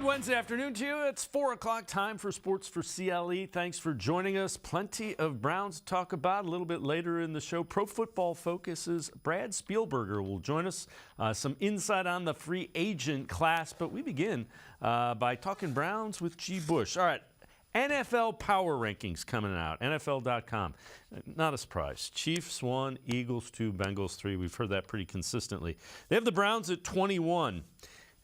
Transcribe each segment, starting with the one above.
Good Wednesday afternoon to you. It's 4 o'clock time for Sports4CLE. Thanks for joining us. Plenty of Browns to talk about a little bit later in the show. Pro Football Focus's Brad Spielberger will join us. Some insight on the free agent class. But we begin by talking Browns with G. Bush. All right, NFL power rankings coming out, NFL.com. Not a surprise. Chiefs 1, Eagles 2, Bengals 3. We've heard that pretty consistently. They have the Browns at 21.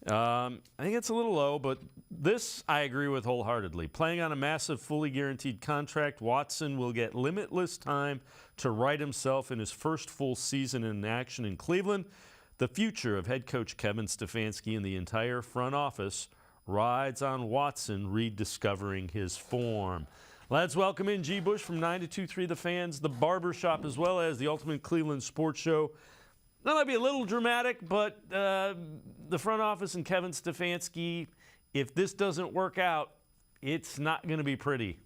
I think it's a little low, but this I agree with wholeheartedly. Playing on a massive, fully guaranteed contract, Watson will get limitless time to right himself in his first full season in action in Cleveland. The future of head coach Kevin Stefanski and the entire front office rides on Watson rediscovering his form. Let's welcome in G. Bush from 9 to 2, 3 The Fans, the Barbershop, as well as the Ultimate Cleveland Sports Show. That might be a little dramatic, but the front office and Kevin Stefanski, if this doesn't work out, it's not going to be pretty.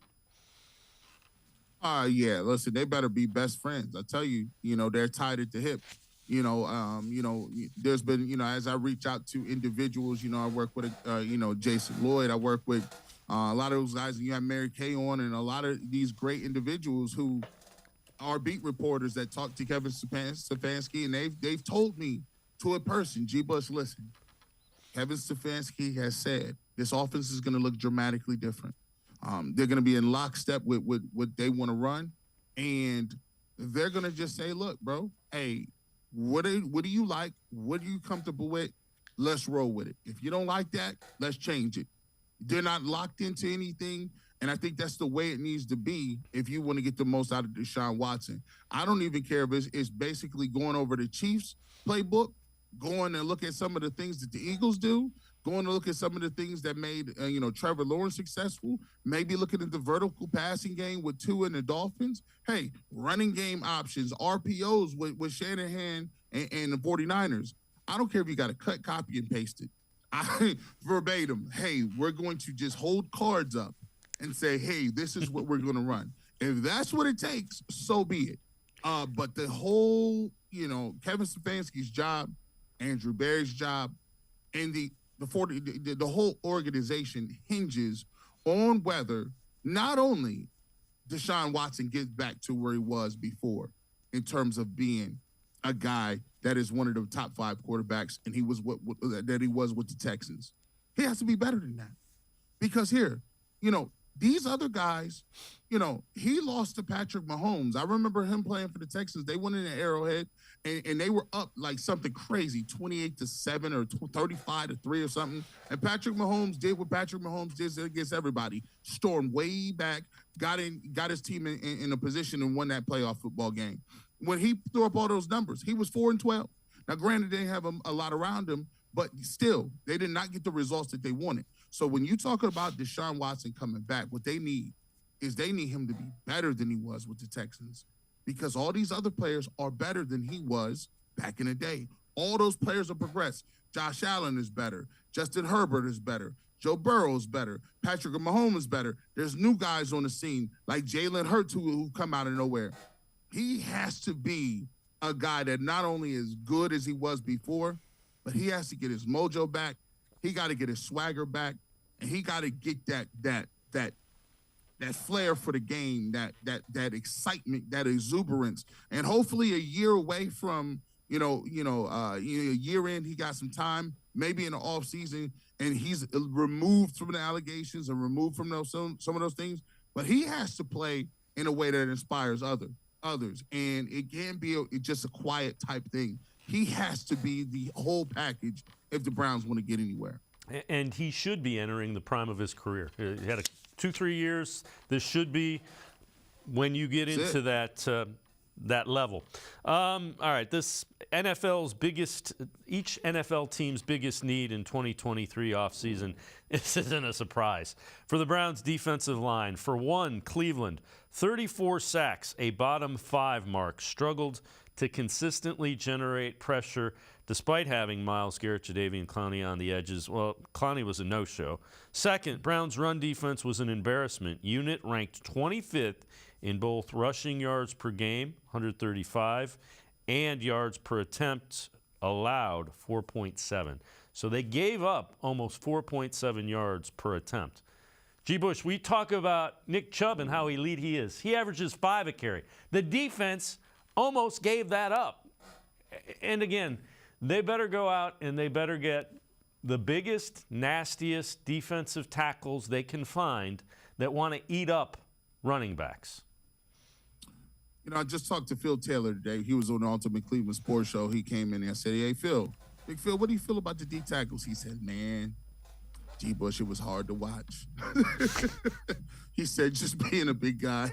Yeah, listen, they better be best friends. I tell you, they're tied at the hip. There's been, as I reach out to individuals, I work with, Jason Lloyd. I work with a lot of those guys, and you have Mary Kay on, and a lot of these great individuals who are beat reporters that talk to Kevin Stefanski, and they've told me to a person, G. Bush, listen, Kevin Stefanski has said this offense is going to look dramatically different. They're going to be in lockstep with what they want to run, and they're going to just say, look, bro, hey, what do you like? What are you comfortable with? Let's roll with it. If you don't like that, let's change it. They're not locked into anything. And I think that's the way it needs to be if you want to get the most out of Deshaun Watson. I don't even care if it's basically going over the Chiefs playbook, going and look at some of the things that the Eagles do, going to look at some of the things that made, Trevor Lawrence successful, maybe looking at the vertical passing game with Tua and the Dolphins. Hey, running game options, RPOs with Shanahan and the 49ers. I don't care if you got to cut, copy, and paste it. Verbatim, hey, we're going to just hold cards up and say, hey, this is what we're going to run. If that's what it takes, so be it. But the whole, Kevin Stefanski's job, Andrew Berry's job, and the whole organization hinges on whether not only Deshaun Watson gets back to where he was before in terms of being a guy that is one of the top 5 quarterbacks, and he was that he was with the Texans. He has to be better than that. Because here, these other guys, he lost to Patrick Mahomes. I remember him playing for the Texans. They went in the Arrowhead, and they were up like something crazy, 28-7 or 35-3 or something. And Patrick Mahomes did what Patrick Mahomes did against everybody. Stormed way back, got his team in a position and won that playoff football game. When he threw up all those numbers, he was 4-12. Now, granted, they didn't have a lot around him, but still, they did not get the results that they wanted. So when you talk about Deshaun Watson coming back, what they need is they need him to be better than he was with the Texans, because all these other players are better than he was back in the day. All those players have progressed. Josh Allen is better. Justin Herbert is better. Joe Burrow is better. Patrick Mahomes is better. There's new guys on the scene like Jalen Hurts who come out of nowhere. He has to be a guy that not only is good as he was before, but he has to get his mojo back. He got to get his swagger back, and he got to get that flair for the game, that excitement, that exuberance, and hopefully a year away from a year in, he got some time, maybe in the off season, and he's removed from the allegations and removed from some of those things. But he has to play in a way that inspires others, and it can't be just a quiet type thing. He has to be the whole package if the Browns want to get anywhere. And he should be entering the prime of his career. He had 2-3 years. This should be when you get into that level. All right, each NFL team's biggest need in 2023 offseason, this isn't a surprise. For the Browns' defensive line, for one, Cleveland, 34 sacks, a bottom 5 mark, struggled to consistently generate pressure despite having Myles Garrett, Jadeveon Clowney on the edges. Well, Clowney was a no-show. Second, Browns' run defense was an embarrassment. Unit ranked 25th in both rushing yards per game, 135, and yards per attempt allowed, 4.7. So they gave up almost 4.7 yards per attempt. G. Bush, we talk about Nick Chubb and how elite he is. He averages 5 a carry. The defense almost gave that up. And again, they better go out and they better get the biggest, nastiest defensive tackles they can find that want to eat up running backs. You know, I just talked to Phil Taylor today. He was on the Ultimate Cleveland Sports Show. He came in and I said, hey, Phil, Big Phil, what do you feel about the D tackles? He said, man, G. Bush, it was hard to watch. He said, just being a big guy,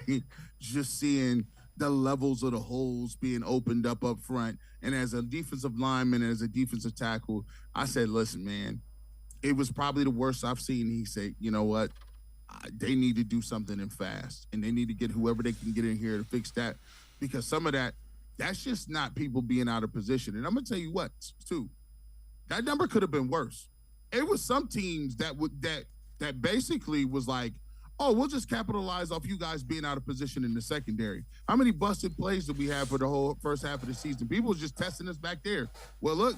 just seeing the levels of the holes being opened up front. And as a defensive lineman, as a defensive tackle, I said, listen, man, it was probably the worst I've seen. He said, you know what? They need to do something and fast. And they need to get whoever they can get in here to fix that. Because some of that's just not people being out of position. And I'm going to tell you what, too. That number could have been worse. It was some teams that basically was like, oh, we'll just capitalize off you guys being out of position in the secondary. How many busted plays did we have for the whole first half of the season? People was just testing us back there. Well, look,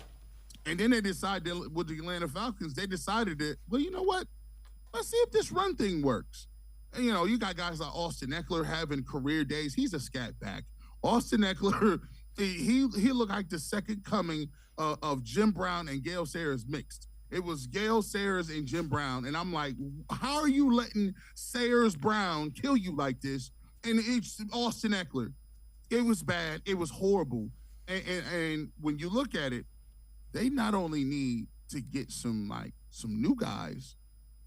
and then they decided with the Atlanta Falcons, they decided that, well, you know what? Let's see if this run thing works. And, you know, you got guys like Austin Eckler having career days. He's a scat back. Austin Eckler, he looked like the second coming of Jim Brown and Gale Sayers mixed. It was Gale Sayers and Jim Brown. And I'm like, how are you letting Sayers Brown kill you like this? And it's Austin Eckler. It was bad. It was horrible. And when you look at it, they not only need to get some new guys,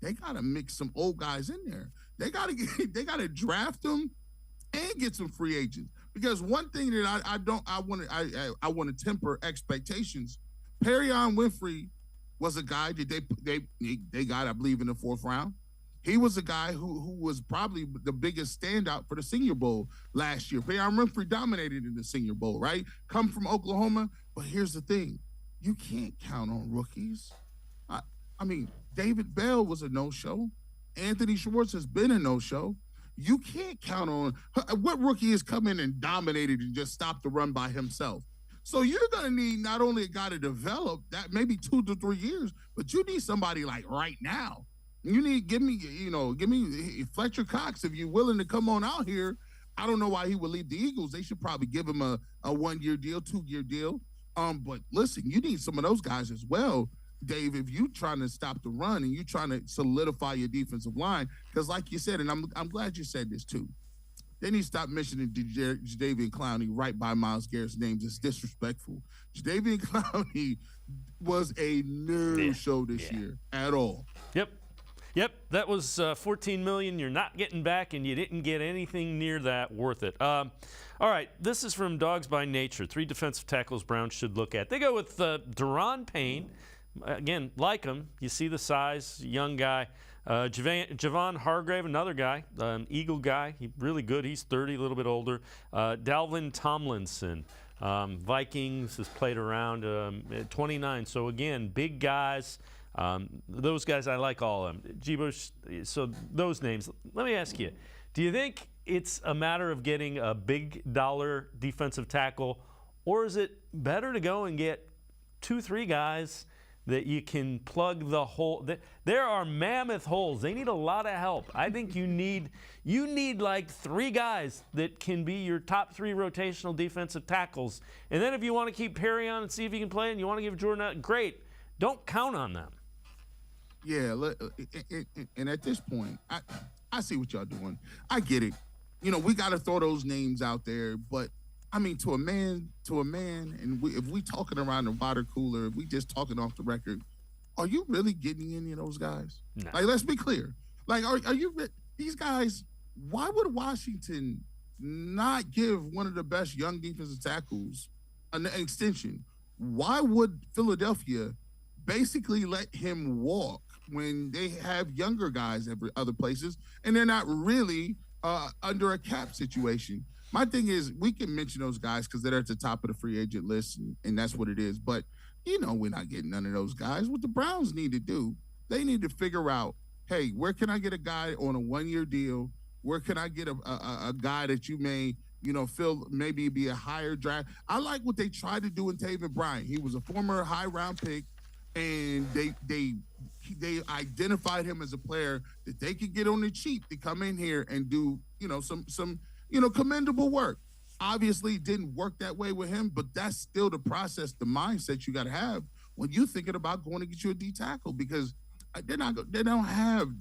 they got to mix some old guys in there. They got to draft them and get some free agents. Because one thing that I want to temper expectations. Perion Winfrey was a guy that they got, I believe, in the 4th round. He was a guy who was probably the biggest standout for the Senior Bowl last year. Perion Winfrey dominated in the Senior Bowl, right? Come from Oklahoma. But here's the thing. You can't count on rookies. I mean, David Bell was a no-show. Anthony Schwartz has been a no-show. You can't count on what rookie has come in and dominated and just stopped the run by himself. So you're going to need not only a guy to develop that maybe 2 to 3 years, but you need somebody like right now. You need give me Fletcher Cox if you're willing to come on out here. I don't know why he would leave the Eagles. They should probably give him a 1-year deal, 2-year deal. But listen, you need some of those guys as well, Dave, if you're trying to stop the run and you're trying to solidify your defensive line, because like you said, and I'm glad you said this too, they need to stop mentioning Jadeveon Clowney right by Myles Garrett's name. It's disrespectful. Jadeveon Clowney was a no-show this year at all. Yep, that was $14 million you're not getting back, and you didn't get anything near that worth it. All right, this is from Dogs by Nature. 3 defensive tackles Browns should look at. They go with Daron Payne. Again, like him, you see the size, young guy. Javon Hargrave, another guy, an Eagle guy. He's really good. He's 30, a little bit older. Dalvin Tomlinson, Vikings, has played around at 29. So, again, big guys. Those guys, I like all of them. G. Bush, so those names. Let me ask you, do you think it's a matter of getting a big dollar defensive tackle, or is it better to go and get 2-3 guys that you can plug the hole? There are mammoth holes. They need a lot of help. I think you need like 3 guys that can be your top 3 rotational defensive tackles. And then if you want to keep Perry on and see if he can play and you want to give Jordan out, great. Don't count on them. Yeah, and at this point, I see what y'all doing. I get it. You know, we got to throw those names out there, but I mean, to a man, and if we talking around the water cooler, if we just talking off the record, are you really getting any of those guys? No. Like, let's be clear. Like, are you these guys? Why would Washington not give one of the best young defensive tackles an extension? Why would Philadelphia basically let him walk when they have younger guys every other places and they're not really under a cap situation? My thing is, we can mention those guys because they're at the top of the free agent list, and that's what it is. But, you know, we're not getting none of those guys. What the Browns need to do, they need to figure out, hey, where can I get a guy on a 1-year deal? Where can I get a guy that you may, you know, feel maybe be a higher draft? I like what they tried to do in Taven Bryan. He was a former high-round pick. and they identified him as a player that they could get on the cheap to come in here and do, some commendable work. Obviously, it didn't work that way with him, but that's still the process, the mindset you got to have when you're thinking about going to get you a D tackle, because they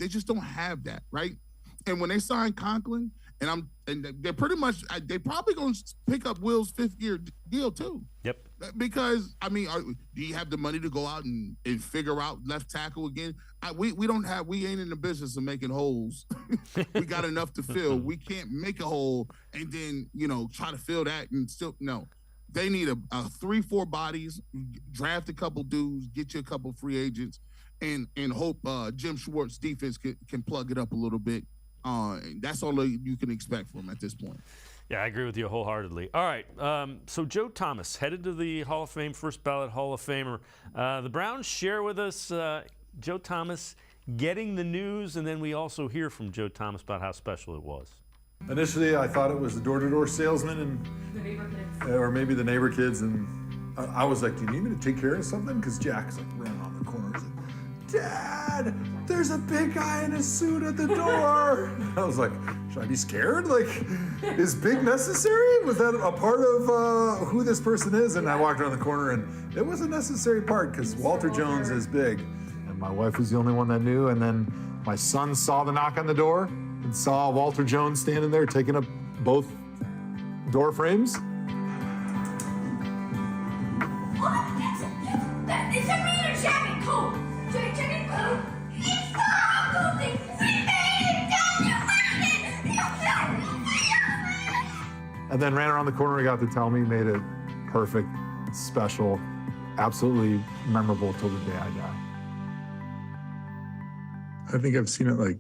just don't have that, right? And when they signed Conklin, and they're pretty much, they probably going to pick up Will's 5th-year deal too. Yep. Because, do you have the money to go out and figure out left tackle again? We ain't in the business of making holes. We got enough to fill. We can't make a hole and then, try to fill that and still, no. They need a 3-4 bodies, draft a couple dudes, get you a couple free agents, and hope Jim Schwartz defense can plug it up a little bit. That's all you can expect from him at this point. Yeah, I agree with you wholeheartedly. All right, so Joe Thomas, headed to the Hall of Fame, first ballot Hall of Famer. The Browns share with us Joe Thomas getting the news, and then we also hear from Joe Thomas about how special it was. Initially, I thought it was the door-to-door salesman and The neighbor kids. or maybe the neighbor kids, and I was like, "Do you need me to take care of something?" Because Jack's like ran on the corner. He's like, "Dad, there's a big guy in a suit at the door." I was like, "Should I be scared? Like, is big necessary? Was that a part of who this person is?" And I walked around the corner, and it was a necessary part because Walter Jones is big. And my wife was the only one that knew. And then my son saw the knock on the door and saw Walter Jones standing there taking up both door frames. It's a meter jacket coat. Jacket coat. It's the cool thing. We made it. And then ran around the corner and got to tell me, made it perfect, special, absolutely memorable till the day I die. I think I've seen it like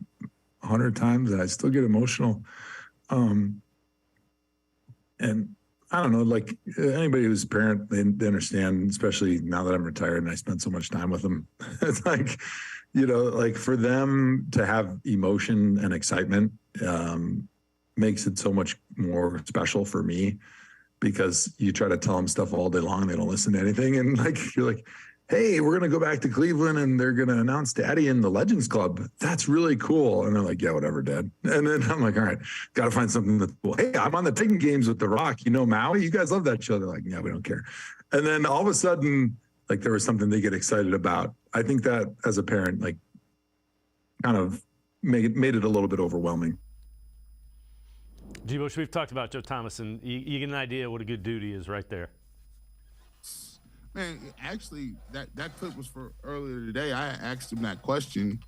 100 times and I still get emotional. And I don't know, like anybody who's a parent, they understand, especially now that I'm retired and I spend so much time with them. It's like, like for them to have emotion and excitement makes it so much more special for me, because you try to tell them stuff all day long and they don't listen to anything. And like, you're like, "Hey, we're going to go back to Cleveland and they're going to announce Daddy in the Legends Club. That's really cool." And they're like, "Yeah, whatever, Dad." And then I'm like, "All right, got to find something that's cool. Hey, I'm on the Titan games with The Rock. Maui? You guys love that show." They're like, "Yeah, we don't care." And then all of a sudden, like there was something they get excited about. I think that as a parent, like kind of made it a little bit overwhelming. G-Bush, we've talked about Joe Thomas, and you get an idea what a good dude he is right there. Man, actually, that clip was for earlier today. I asked him that question.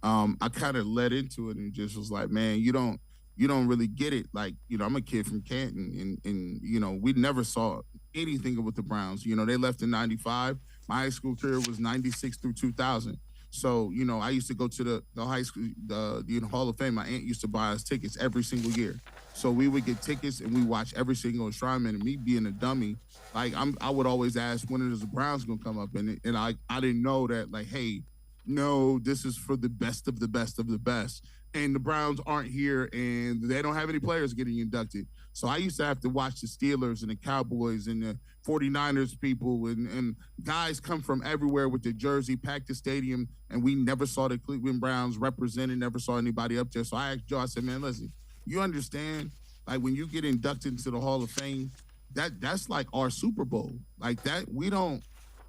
I kind of led into it and just was like, "Man, you don't really get it. Like, I'm a kid from Canton, and we never saw anything with the Browns. They left in '95. My high school career was '96 through 2000. So, I used to go to the high school, the Hall of Fame. My aunt used to buy us tickets every single year. So we would get tickets and we watch every single enshrinement. And me being a dummy, like I would always ask, when is the Browns gonna come up? And I didn't know that, like, hey, no, this is for the best of the best of the best. And the Browns aren't here and they don't have any players getting inducted. So I used to have to watch the Steelers and the Cowboys and the 49ers people and guys come from everywhere with their jersey, pack the stadium, and we never saw the Cleveland Browns represented, never saw anybody up there. So I asked Joe, I said, "Man, listen, you understand, like when you get inducted into the Hall of Fame, that's like our Super Bowl. Like that, we don't,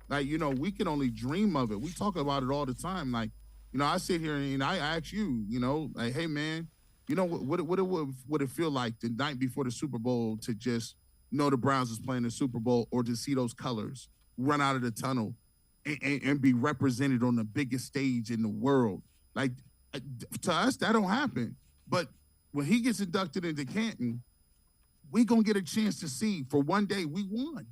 like, we can only dream of it. We talk about it all the time. Like, I sit here and I ask you, like, hey, man, what would it feel like the night before the Super Bowl to just know the Browns is playing the Super Bowl, or to see those colors run out of the tunnel and be represented on the biggest stage in the world? Like, to us, that don't happen. But when he gets inducted into Canton, we going to get a chance to see, for one day, we won.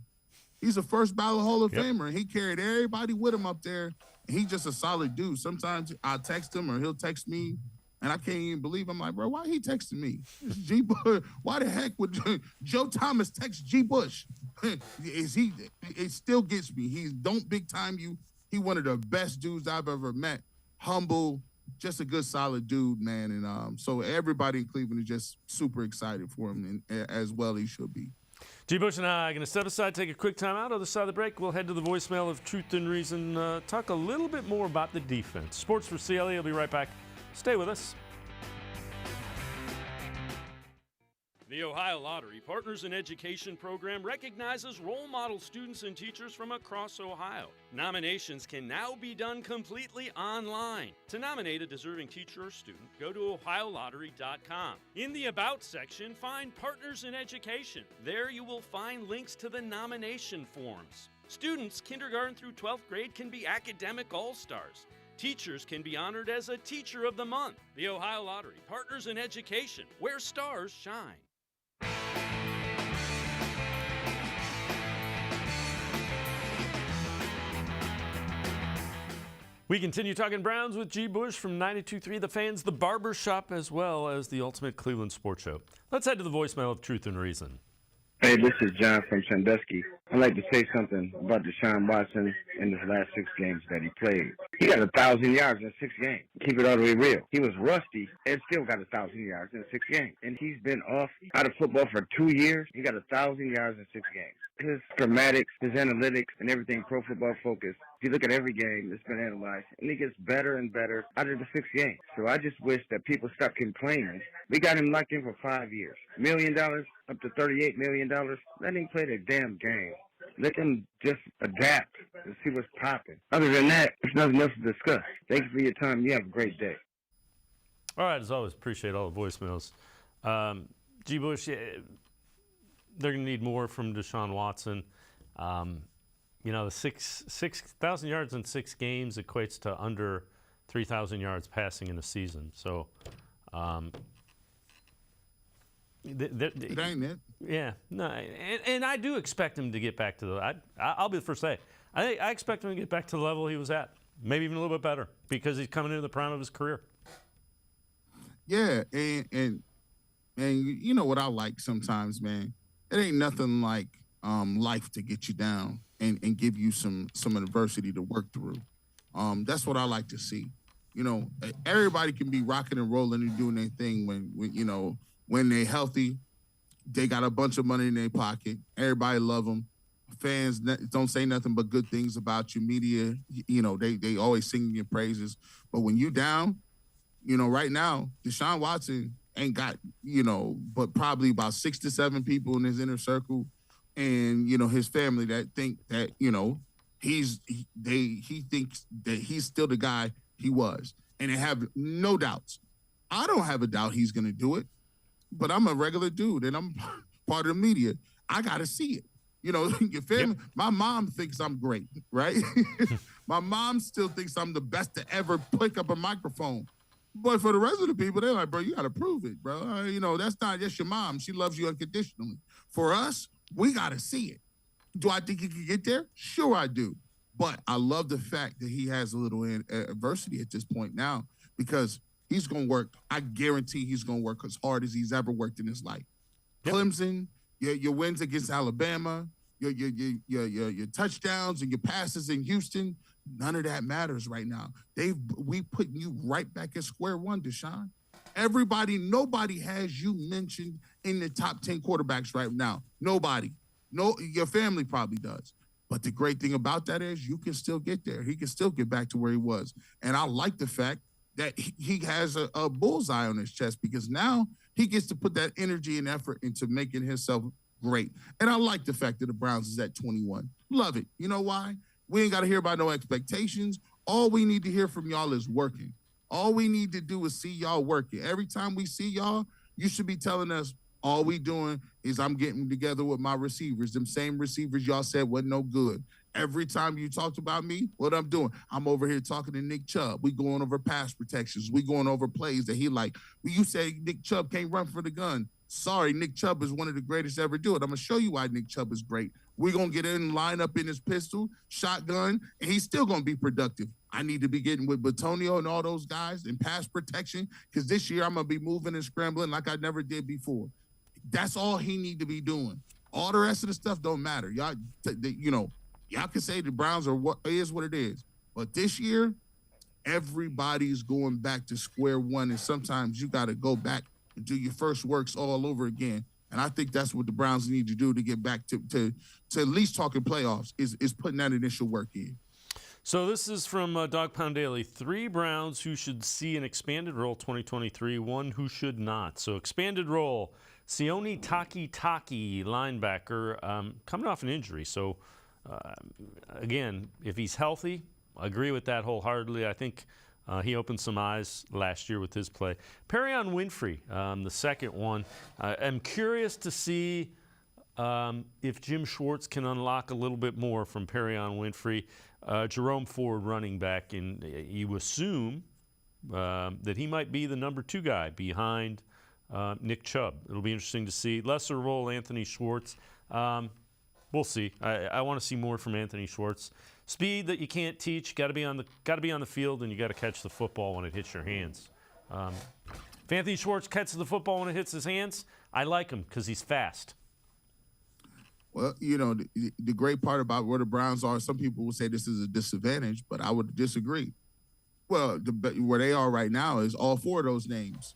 He's a first ballot Hall of Famer, and he carried everybody with him up there. And he's just a solid dude. Sometimes I'll text him or he'll text me, and I can't even believe. I'm like, "Bro, why he texting me? G. Bush. Why the heck would Joe Thomas text G. Bush?" It still gets me. He don't big time you. He one of the best dudes I've ever met. Humble, just a good, solid dude, man. And so everybody in Cleveland is just super excited for him, and as well he should be. G. Bush and I are going to step aside, take a quick time out. Other side of the break, we'll head to the voicemail of Truth and Reason, talk a little bit more about the defense. Sports for CLE. I'll be right back. Stay with us. The Ohio Lottery Partners in Education program recognizes role model students and teachers from across Ohio. Nominations can now be done completely online. To nominate a deserving teacher or student, go to ohiolottery.com. In the About section, find Partners in Education. There you will find links to the nomination forms. Students kindergarten through 12th grade can be academic all-stars. Teachers can be honored as a Teacher of the Month. The Ohio Lottery Partners in Education, where stars shine. We continue talking Browns with G. Bush from 92.3 The Fans, the Barber Shop, as well as the Ultimate Cleveland Sports Show. Let's head to the voicemail of Truth and Reason. Hey, this is John from Sandusky. I'd like to say something about Deshaun Watson in his last 6 games that he played. He got 1,000 yards in 6 games. Keep it all the way real. He was rusty and still got 1,000 yards in 6 games. And he's been out of football for 2 years. He got 1,000 yards in 6 games. His schematics, his analytics, and everything Pro Football Focus. If you look at every game that's been analyzed, and he gets better and better out of the 6 games. So I just wish that people stop complaining. We got him locked in for 5 years. $1 million up to $38 million. Let him play the damn game. Let him just adapt and see what's popping. Other than that, there's nothing else to discuss. Thank you for your time. You have a great day. All right, as always, appreciate all the voicemails. G. Bush, they're going to need more from Deshaun Watson. The 6,000 yards in 6 games equates to under 3,000 yards passing in a season. So, it ain't it. Yeah, no, and I do expect him to get back to the. I'll be the first to say, I expect him to get back to the level he was at, maybe even a little bit better, because he's coming into the prime of his career. Yeah, and you know what I like sometimes, man. It ain't nothing like life to get you down and give you some adversity to work through. That's what I like to see. Everybody can be rocking and rolling and doing their thing when they're healthy. They got a bunch of money in their pocket. Everybody love them. Fans don't say nothing but good things about you. Media, they always sing your praises. But when you down, right now, Deshaun Watson ain't got, but probably about 6 to 7 people in his inner circle and, his family that think that, he thinks that he's still the guy he was. And they have no doubts. I don't have a doubt he's going to do it. But I'm a regular dude, and I'm part of the media. I got to see it. Your family, yep. My mom thinks I'm great, right? My mom still thinks I'm the best to ever pick up a microphone. But for the rest of the people, they're like, bro, you got to prove it, bro. That's your mom. She loves you unconditionally. For us, we got to see it. Do I think he can get there? Sure, I do. But I love the fact that he has a little adversity at this point now because he's going to work. I guarantee he's going to work as hard as he's ever worked in his life. Yep. Clemson, your wins against Alabama, your touchdowns and your passes in Houston, none of that matters right now. We putting you right back at square one, Deshaun. Nobody has you mentioned in the top 10 quarterbacks right now. Nobody. No, your family probably does. But the great thing about that is you can still get there. He can still get back to where he was. And I like the fact that he has a bullseye on his chest because now he gets to put that energy and effort into making himself great. And I like the fact that the Browns is at 21. Love it. You know why? We ain't got to hear about no expectations. All we need to hear from y'all is working. All we need to do is see y'all working. Every time we see y'all, you should be telling us all we doing is I'm getting together with my receivers, them same receivers y'all said wasn't no good. Every time you talked about me, what I'm doing, I'm over here talking to Nick Chubb. We going over pass protections. We going over plays that he like. Well, you say Nick Chubb can't run for the gun. Sorry, Nick Chubb is one of the greatest to ever do it. I'm going to show you why Nick Chubb is great. We're going to get in, line up in his pistol, shotgun, and he's still going to be productive. I need to be getting with Batonio and all those guys in pass protection because this year I'm going to be moving and scrambling like I never did before. That's all he need to be doing. All the rest of the stuff don't matter. Y'all can say the Browns are what it is. But this year, everybody's going back to square one, and sometimes you got to go back and do your first works all over again. And I think that's what the Browns need to do to get back to at least talking playoffs is putting that initial work in. So this is from Dog Pound Daily. 3 Browns who should see an expanded role 2023, 1 who should not. So expanded role, Sione Takitaki, linebacker, coming off an injury. So, again, if he's healthy, I agree with that wholeheartedly. I think he opened some eyes last year with his play. Perion Winfrey, the second one. I'm curious to see if Jim Schwartz can unlock a little bit more from Perion Winfrey. Jerome Ford, running back, and you assume that he might be the number 2 guy behind Nick Chubb. It'll be interesting to see. Lesser role, Anthony Schwartz. We'll see. I want to see more from Anthony Schwartz. Speed that you can't teach. Got to be on the field, and you got to catch the football when it hits your hands. If Anthony Schwartz catches the football when it hits his hands, I like him because he's fast. Well, you know, the great part about where the Browns are, some people would say this is a disadvantage, but I would disagree. Well, where they are right now is all 4 of those names.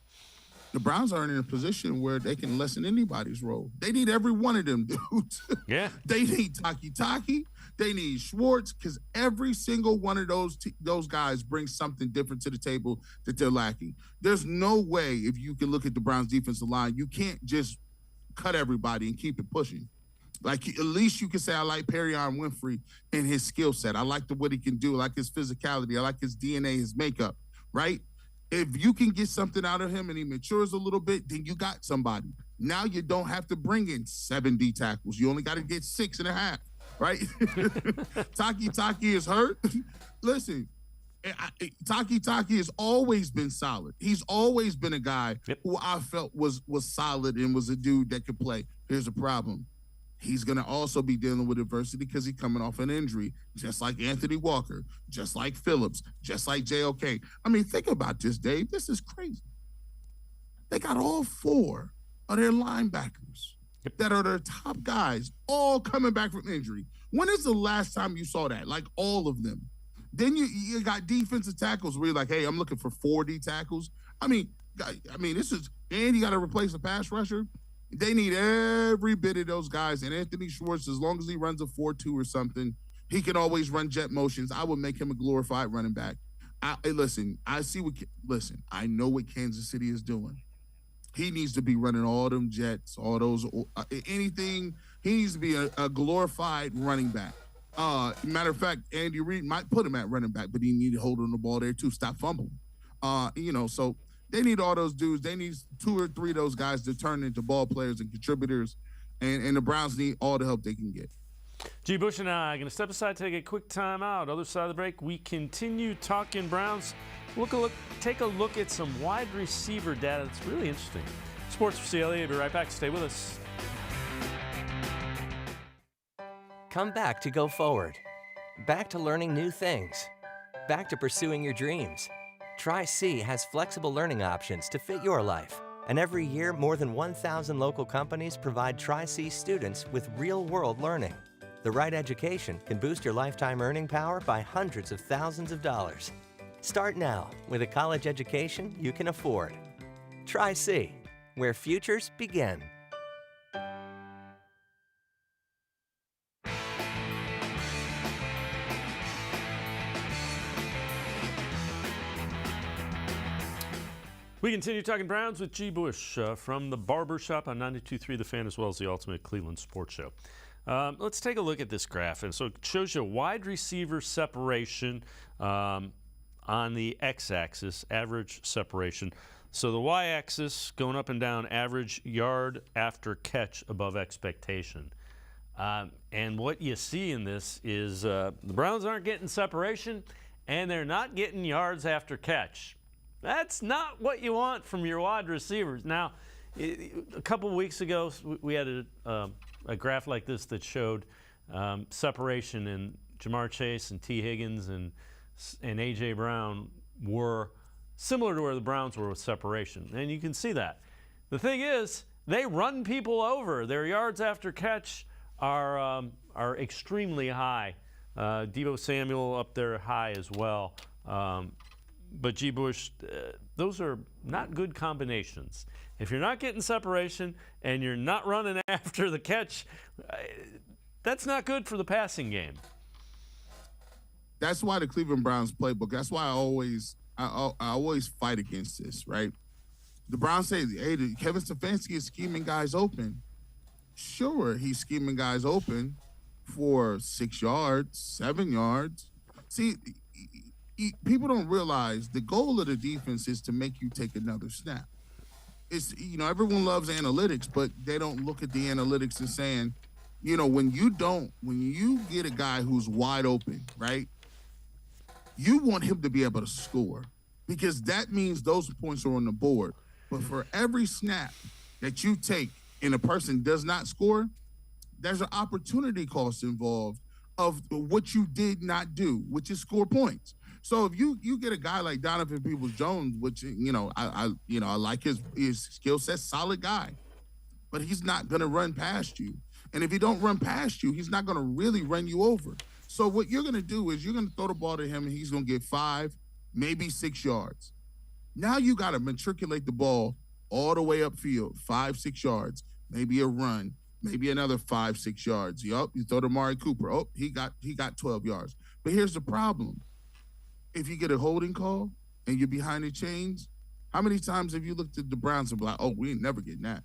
The Browns are in a position where they can lessen anybody's role. They need every one of them dudes. Yeah. They need Taki. They need Schwartz, because every single one of those guys brings something different to the table that they're lacking. There's no way, if you can look at the Browns defensive line, you can't just cut everybody and keep it pushing. Like, at least you can say, I like Perion Winfrey and his skill set. I like what he can do. I like his physicality. I like his DNA, his makeup, right? If you can get something out of him and he matures a little bit, then you got somebody. Now you don't have to bring in 70 tackles. You only got to get 6.5, right? Taki is hurt. Listen, Taki has always been solid. He's always been a guy who I felt was solid and was a dude that could play. Here's the problem. He's going to also be dealing with adversity because he's coming off an injury, just like Anthony Walker, just like Phillips, just like JOK. I mean, think about this, Dave. This is crazy. They got all 4 of their linebackers that are their top guys all coming back from injury. When is the last time you saw that? Like, all of them. Then you got defensive tackles where you're like, hey, I'm looking for 40 tackles. I mean, this is, and you got to replace a pass rusher. They need every bit of those guys. And Anthony Schwartz, as long as he runs a 4-2 or something, he can always run jet motions. I would make him a glorified running back. I know what Kansas City is doing. He needs to be running all them jets, all those, anything. He needs to be a glorified running back. Matter of fact, Andy Reid might put him at running back, but he needed to hold on the ball there too. Stop fumbling. So they need all those dudes. They need 2 or 3 of those guys to turn into ball players and contributors, and the Browns need all the help they can get. G. Bush and I are going to step aside, take a quick time out. Other side of the break, we continue talking Browns. Take a look at some wide receiver data. It's really interesting. Sports4CLE, we'll be right back. Stay with us. Come back to go forward. Back to learning new things. Back to pursuing your dreams. Tri-C has flexible learning options to fit your life. And every year, more than 1,000 local companies provide Tri-C students with real-world learning. The right education can boost your lifetime earning power by hundreds of thousands of dollars. Start now with a college education you can afford. Tri-C, where futures begin. We continue talking Browns with G. Bush from the Barber Shop on 92.3 The Fan, as well as the Ultimate Cleveland Sports Show. Let's take a look at this graph. And so it shows you wide receiver separation on the x-axis, average separation. So the y-axis going up and down, average yard after catch above expectation. And what you see in this is the Browns aren't getting separation, and they're not getting yards after catch. That's not what you want from your wide receivers. Now, a couple of weeks ago, we had a graph like this that showed separation, and Jamar Chase and T. Higgins and A.J. Brown were similar to where the Browns were with separation. And you can see that. The thing is, they run people over. Their yards after catch are extremely high. Deebo Samuel up there high as well. But G. Bush, those are not good combinations. If you're not getting separation and you're not running after the catch, that's not good for the passing game. That's why the Cleveland Browns playbook. That's why I always fight against this, right? The Browns say, hey, Kevin Stefanski is scheming guys open. Sure, he's scheming guys open for 6 yards, 7 yards. See, people don't realize the goal of the defense is to make you take another snap. It's, everyone loves analytics, but they don't look at the analytics and saying, when you get a guy who's wide open, right? You want him to be able to score because that means those points are on the board. But for every snap that you take and a person does not score, there's an opportunity cost involved of what you did not do, which is score points. So if you get a guy like Donovan Peoples-Jones, which I like his skill set, solid guy, but he's not going to run past you. And if he don't run past you, he's not going to really run you over. So what you're going to do is you're going to throw the ball to him, and he's going to get 5, maybe 6 yards. Now you got to matriculate the ball all the way upfield, 5, 6 yards, maybe a run, maybe another 5, 6 yards. You throw to Amari Cooper. Oh, he got 12 yards. But here's the problem. If you get a holding call and you're behind the chains, how many times have you looked at the Browns and be like, oh, we ain't never getting that?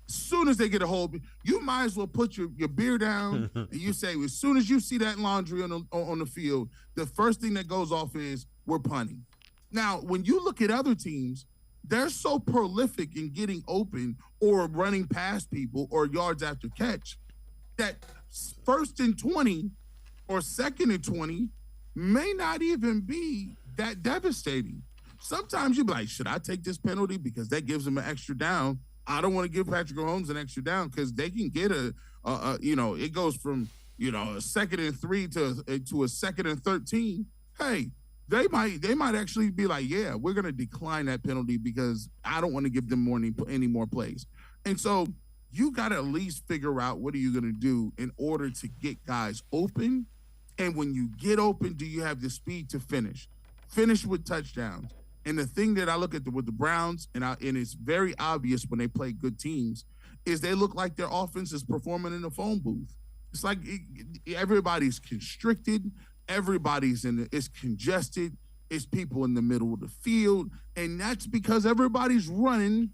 As soon as they get a hold, you might as well put your beer down and you say, as soon as you see that laundry on the field, the first thing that goes off is we're punting. Now, when you look at other teams, they're so prolific in getting open or running past people or yards after catch that 1st and 20 or 2nd and 20 may not even be that devastating. Sometimes you be like, should I take this penalty because that gives them an extra down? I don't want to give Patrick Mahomes an extra down because they can get it goes from, a 2nd and 3 to a 2nd and 13. Hey, they might actually be like, yeah, we're going to decline that penalty because I don't want to give them any more plays. And so you got to at least figure out what are you going to do in order to get guys open. And when you get open, do you have the speed to finish? Finish with touchdowns. And the thing that I look at with the Browns, and it's very obvious when they play good teams, is they look like their offense is performing in a phone booth. It's like everybody's constricted, everybody's it's congested, it's people in the middle of the field, and that's because everybody's running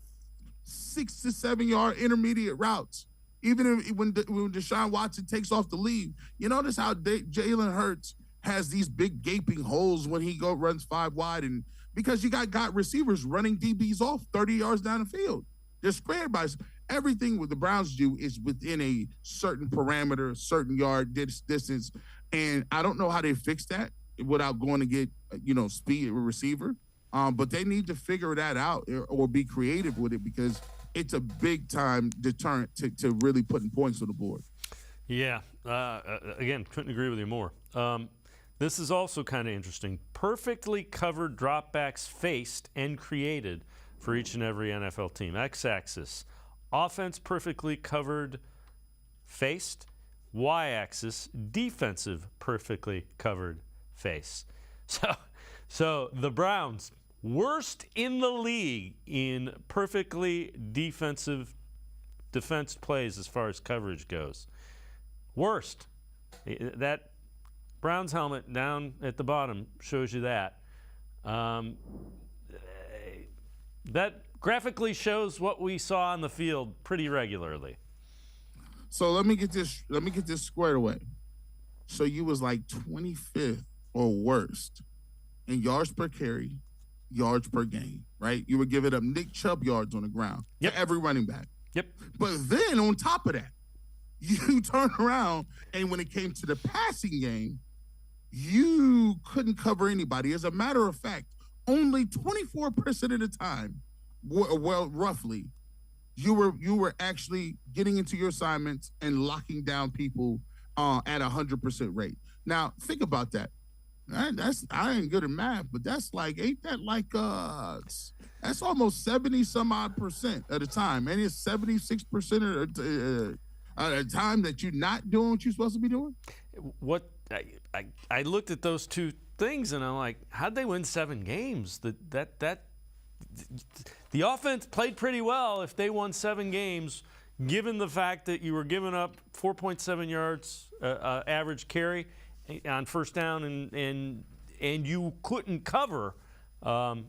6 to 7 yard intermediate routes. Even when Deshaun Watson takes off the lead, you notice how Jalen Hurts has these big gaping holes when he runs 5 wide, and because you got receivers running DBs off 30 yards down the field. They're squared by everything what the Browns do is within a certain parameter, certain yard distance, and I don't know how they fix that without going to get speed a receiver. But they need to figure that out or be creative with it because it's a big time deterrent to really putting points on the board. Yeah. Again, couldn't agree with you more. This is also kind of interesting. Perfectly covered dropbacks faced and created for each and every NFL team. X-axis, offense perfectly covered faced. Y-axis, defensive perfectly covered face. So the Browns, worst in the league in perfectly defense plays as far as coverage goes. Worst. That Browns helmet down at the bottom shows you that. That graphically shows what we saw on the field pretty regularly. So let me get this squared away. So you was like 25th or worst in yards per carry, yards per game, right? You were giving up Nick Chubb yards on the ground for every running back. Yep. But then on top of that, you turn around and when it came to the passing game, you couldn't cover anybody. As a matter of fact, only 24% of the time, well, roughly, you were actually getting into your assignments and locking down people at 100% rate. Now, think about that. I ain't good at math, but that's almost 70 some odd percent of the time. And it's 76% of the time that you're not doing what you're supposed to be doing. What I looked at those two things and I'm like, how'd they win 7 games? The offense played pretty well if they won 7 games, given the fact that you were giving up 4.7 yards average carry on first down and you couldn't cover, 70%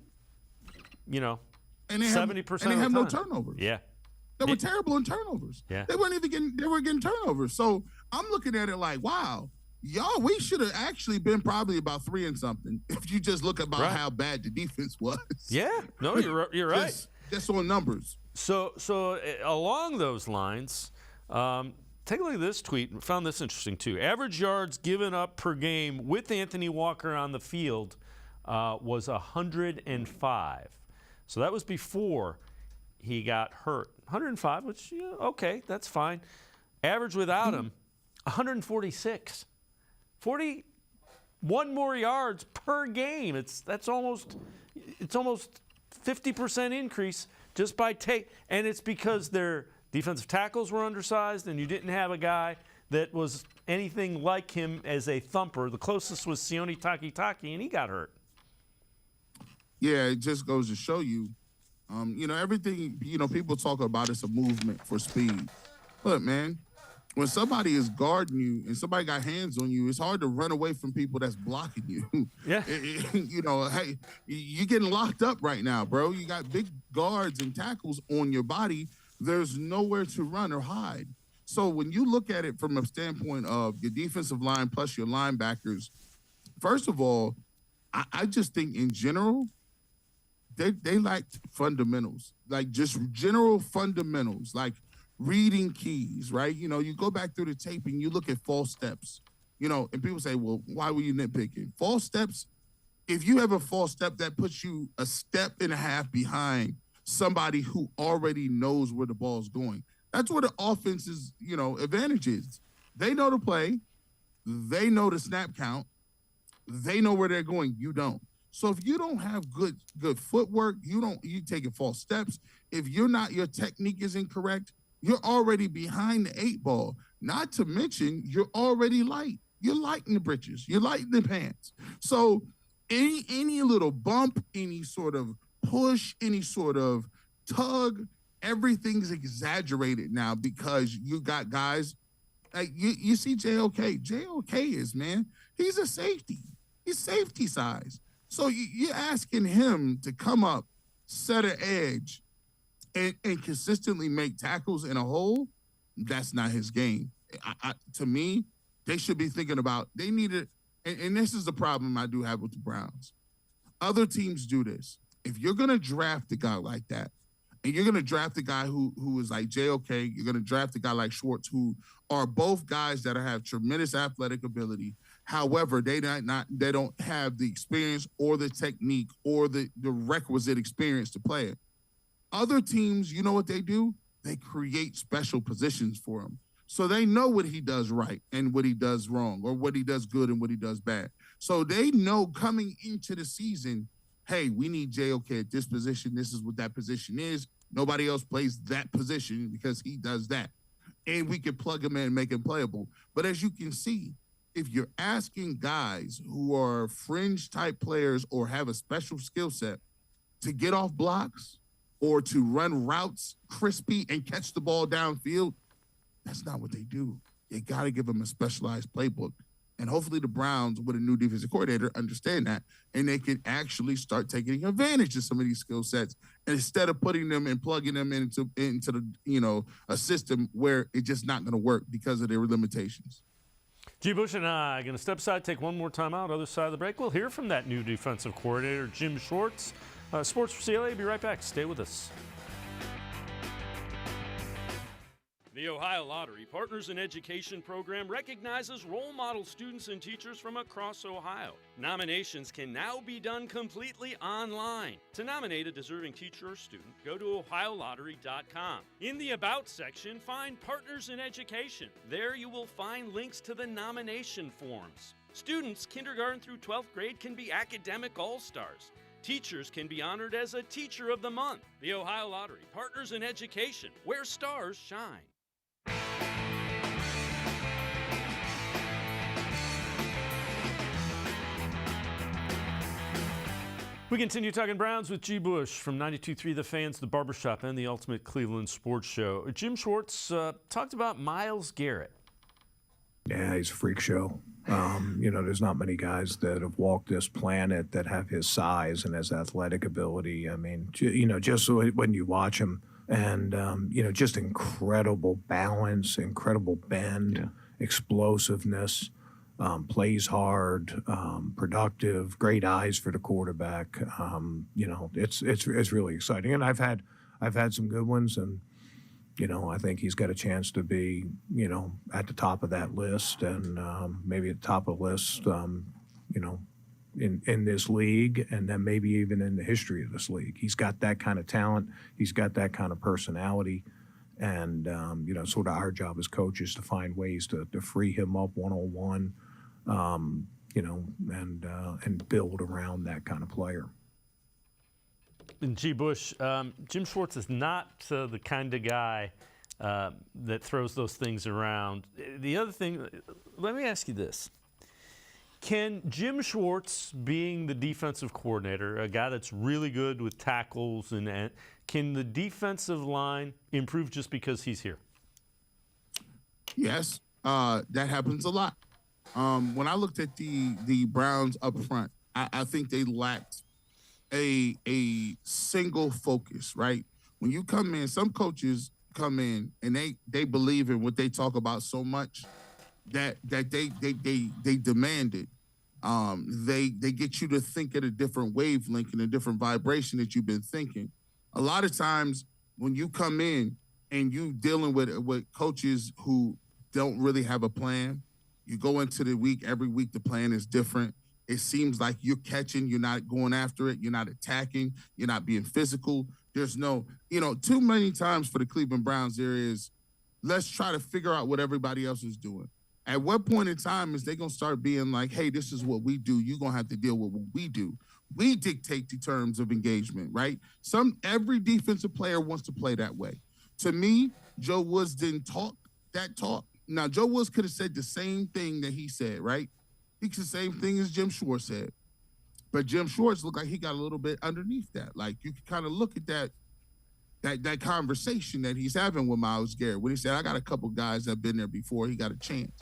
And they of have the time. no turnovers. Yeah. They were terrible in turnovers. Yeah. They weren't even getting turnovers. So I'm looking at it like, wow, y'all, we should have actually been probably about 3 and something if you just look about how bad the defense was. Yeah. No, you're right. Just on numbers. So along those lines, take a look at this tweet. I found this interesting too. Average yards given up per game with Anthony Walker on the field was 105. So that was before he got hurt. 105, which, okay, that's fine. Average without him, 146. 41 more yards per game. It's almost 50% increase just by and it's because their defensive tackles were undersized and you didn't have a guy that was anything like him as a thumper. The closest was Sione Takitaki, and he got hurt. Yeah, it just goes to show you, everything, people talk about it's a movement for speed. Look, man, when somebody is guarding you and somebody got hands on you, it's hard to run away from people that's blocking you. Yeah. Hey, you're getting locked up right now, bro. You got big guards and tackles on your body. There's nowhere to run or hide. So when you look at it from a standpoint of your defensive line plus your linebackers, first of all, I just think in general, they lacked fundamentals, like just general fundamentals, like reading keys, right? You go back through the tape and you look at false steps, and people say, well, why were you nitpicking? False steps, if you have a false step, that puts you a step and a half behind somebody who already knows where the ball's going. That's where the offense's, advantage is. They know the play. They know the snap count. They know where they're going. You don't. So if you don't have good footwork, you taking false steps. If your technique is incorrect, you're already behind the 8 ball. Not to mention, you're already light. You're light in the britches. You're light in the pants. So any little bump, any sort of push, any sort of tug, everything's exaggerated now because you got guys like you see JOK. JOK is, man, he's a safety. He's safety size. So you're asking him to come up, set an edge, and consistently make tackles in a hole. That's not his game. To me, they should be thinking about they need it. And this is the problem I do have with the Browns. Other teams do this. If you're going to draft a guy like that, and you're going to draft a guy who is like JOK, you're going to draft a guy like Schwartz, who are both guys that have tremendous athletic ability. However, they don't have the experience or the technique or the requisite experience to play it. Other teams, you know what they do? They create special positions for him. So they know what he does right and what he does wrong, or what he does good and what he does bad. So they know coming into the season, hey, we need JOK at this position. This is what that position is. Nobody else plays that position because he does that. And we can plug him in and make him playable. But as you can see, if you're asking guys who are fringe type players or have a special skill set to get off blocks or to run routes crispy and catch the ball downfield, that's not what they do. You got to give them a specialized playbook. And hopefully the Browns, with a new defensive coordinator, understand that, and they can actually start taking advantage of some of these skill sets instead of putting them and plugging them into the a system where it's just not going to work because of their limitations. G. Bush and I are going to step aside, take one more time out. Other side of the break, we'll hear from that new defensive coordinator, Jim Schwartz. Sports4CLE, be right back. Stay with us. The Ohio Lottery Partners in Education program recognizes role model students and teachers from across Ohio. Nominations can now be done completely online. To nominate a deserving teacher or student, go to ohiolottery.com. In the About section, find Partners in Education. There you will find links to the nomination forms. Students kindergarten through 12th grade can be academic all-stars. Teachers can be honored as a Teacher of the Month. The Ohio Lottery Partners in Education, where stars shine. We continue talking Browns with G. Bush from 92.3 The Fans, The Barbershop, and the Ultimate Cleveland Sports Show. Jim Schwartz talked about Myles Garrett. Yeah, he's a freak show. There's not many guys that have walked this planet that have his size and his athletic ability. I mean, just when you watch him and, just incredible balance, incredible bend, explosiveness. Plays hard, productive, great eyes for the quarterback. It's really exciting, and I've had some good ones, and I think he's got a chance to be at the top of that list, and maybe at the top of the list, in this league, and then maybe even in the history of this league. He's got that kind of talent. He's got that kind of personality. And, sort of our job as coaches to find ways to free him up one-on-one, and build around that kind of player. And G. Bush, Jim Schwartz is not the kind of guy that throws those things around. The other thing, let me ask you this. Can Jim Schwartz, being the defensive coordinator, a guy that's really good with tackles, and can the defensive line improve just because he's here? Yes, that happens a lot. When I looked at the Browns up front, I think they lacked a single focus, right? When you come in, some coaches come in and they believe in what they talk about so much that they demand it. They get you to think at a different wavelength and a different vibration that you've been thinking. A lot of times when you come in and you dealing with coaches who don't really have a plan, you go into the week, every week the plan is different. It seems like you're catching, you're not going after it, you're not attacking, you're not being physical. There's no, too many times for the Cleveland Browns there is, let's try to figure out what everybody else is doing. At what point in time is they going to start being like, hey, this is what we do. You're going to have to deal with what we do. We dictate the terms of engagement, right? Every defensive player wants to play that way. To me, Joe Woods didn't talk that talk. Now, Joe Woods could have said the same thing that he said, right? He said the same thing as Jim Schwartz said. But Jim Schwartz looked like he got a little bit underneath that. Like, you can kind of look at that conversation that he's having with Myles Garrett when he said, I got a couple guys that have been there before. He got a chance.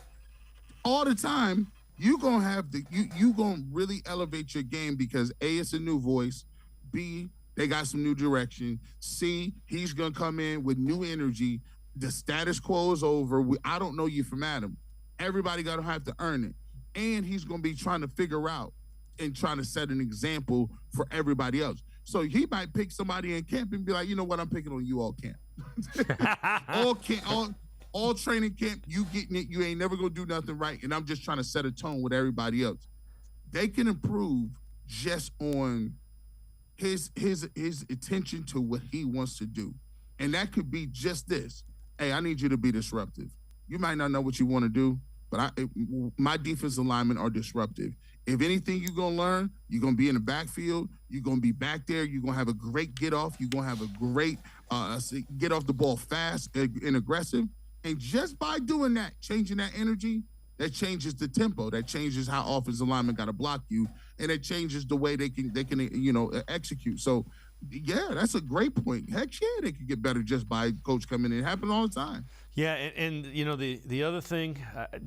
All the time, you're going to have you going to really elevate your game because A, it's a new voice. B, they got some new direction. C, he's going to come in with new energy. The status quo is over. I don't know you from Adam. Everybody got to have to earn it. And he's going to be trying to figure out and trying to set an example for everybody else. So he might pick somebody in camp and be like, you know what, I'm picking on you all camp. all training camp, you getting it, you ain't never going to do nothing right, and I'm just trying to set a tone with everybody else. They can improve just on his attention to what he wants to do. And that could be just this. Hey, I need you to be disruptive. You might not know what you want to do, but my defensive linemen are disruptive. If anything you're going to learn, you're going to be in the backfield. You're going to be back there. You're going to have a great get off. You're going to have a great get off the ball fast and aggressive. And just by doing that, changing that energy, that changes the tempo. That changes how offensive linemen got to block you, and it changes the way they can execute. So, yeah, that's a great point. Heck yeah, they could get better just by coach coming in. It happens all the time. Yeah, and the other thing,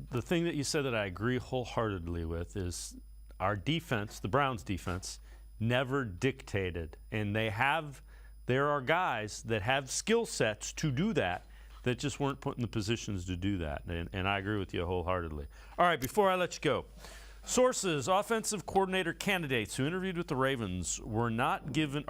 the thing that you said that I agree wholeheartedly with is our defense, the Browns defense, never dictated, and there are guys that have skill sets to do that just weren't put in the positions to do that, and I agree with you wholeheartedly. All right, before I let you go, sources, offensive coordinator candidates who interviewed with the Ravens were not given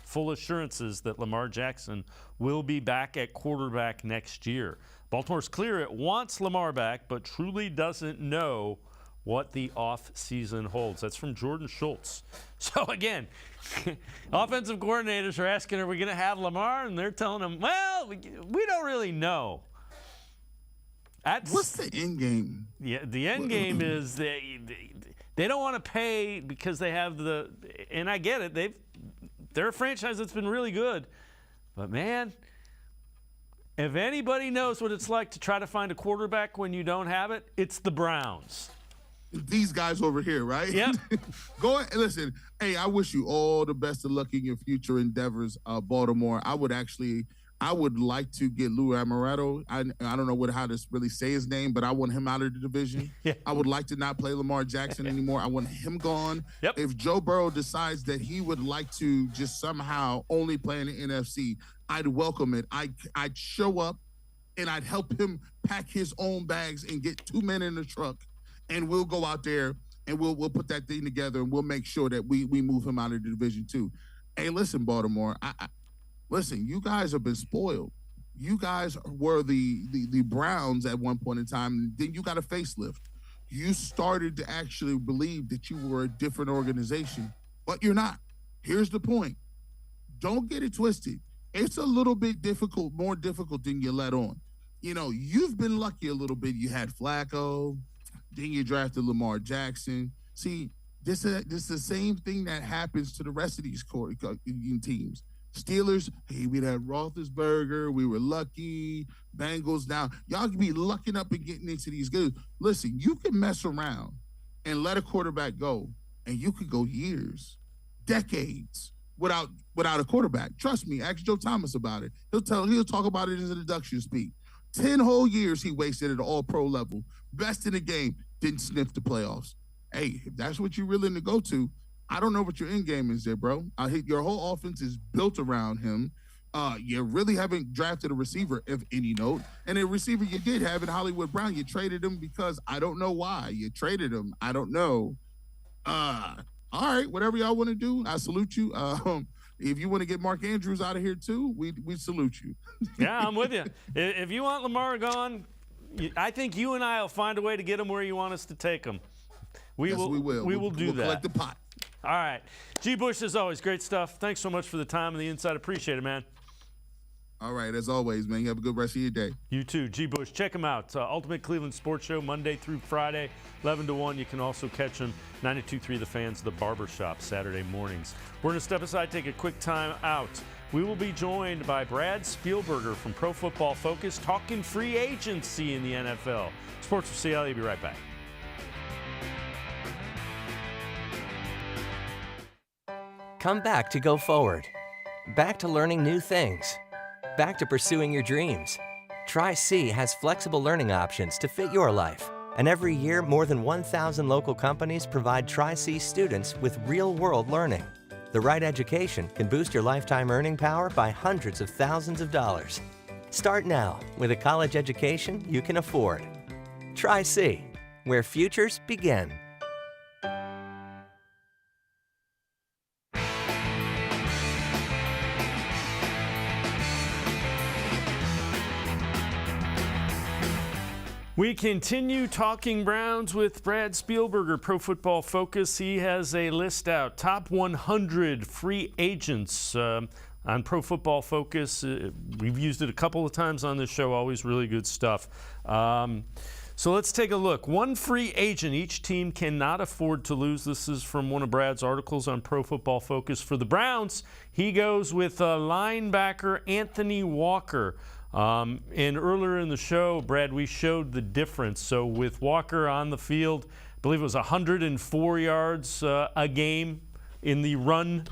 full assurances that Lamar Jackson will be back at quarterback next year. Baltimore's clear it wants Lamar back, but truly doesn't know what the off-season holds. That's from Jordan Schultz. So again, offensive coordinators are asking, are we going to have Lamar? And they're telling them, well, we don't really know. What's the end game? Yeah, the end game is they don't want to pay because they have and I get it, they're a franchise that's been really good. But man, if anybody knows what it's like to try to find a quarterback when you don't have it, it's the Browns. these guys over here, right? Yep. Go ahead. Listen, hey, I wish you all the best of luck in your future endeavors, Baltimore. I would like to get Lou Amaretto. I don't know how to really say his name, but I want him out of the division. Yeah. I would like to not play Lamar Jackson anymore. I want him gone. Yep. If Joe Burrow decides that he would like to just somehow only play in the NFC, I'd welcome it. I'd show up and I'd help him pack his own bags and get 2 men in the truck, and we'll go out there and we'll put that thing together and we'll make sure that we move him out of the division too. Hey, listen, Baltimore, listen, you guys have been spoiled. You guys were the Browns at one point in time, and then you got a facelift. You started to actually believe that you were a different organization, but you're not. Here's the point. Don't get it twisted. It's a little bit difficult, more difficult than you let on. You know, you've been lucky a little bit. You had Flacco, then you drafted Lamar Jackson. See, this is the same thing that happens to the rest of these teams. Steelers, hey, we had Roethlisberger. We were lucky. Bengals, now y'all can be lucking up and getting into these good. Listen, you can mess around and let a quarterback go, and you could go years, decades without a quarterback. Trust me, ask Joe Thomas about it. He'll talk about it in his induction speech. 10 whole years he wasted at an all-pro level. Best in the game, didn't sniff the playoffs. Hey, if that's what you're willing to go to, I don't know what your end game is there, bro. Your whole offense is built around him. You really haven't drafted a receiver, if any note. And a receiver you did have in Hollywood Brown, you traded him because I don't know why. You traded him. I don't know. All right, whatever y'all want to do, I salute you. If you want to get Mark Andrews out of here too, we salute you. Yeah, I'm with you. If you want Lamar gone, I think you and I will find a way to get him where you want us to take him. We will do we'll that. Collect the pot. All right. G. Bush, as always, great stuff. Thanks so much for the time and the insight. Appreciate it, man. All right, as always, man. You have a good rest of your day. You too. G. Bush, check him out. Ultimate Cleveland Sports Show, Monday through Friday, 11 to 1. You can also catch him 92.3 The Fans, The Barbershop, Saturday mornings. We're going to step aside, take a quick time out. We will be joined by Brad Spielberger from Pro Football Focus, talking free agency in the NFL. Sports4CLE, be right back. Come back to go forward. Back to learning new things. Back to pursuing your dreams. Tri-C has flexible learning options to fit your life. And every year, more than 1,000 local companies provide Tri-C students with real-world learning. The right education can boost your lifetime earning power by hundreds of thousands of dollars. Start now with a college education you can afford. Tri-C, where futures begin. We continue talking Browns with Brad Spielberger, Pro Football Focus. He has a list out, top 100 free agents on Pro Football Focus. We've used it a couple of times on this show, always really good stuff. So let's take a look. One free agent each team cannot afford to lose. This is from one of Brad's articles on Pro Football Focus. For the Browns, he goes with linebacker Anthony Walker. And earlier in the show, Brad, we showed the difference. So with Walker on the field, I believe it was 104 yards a game in the run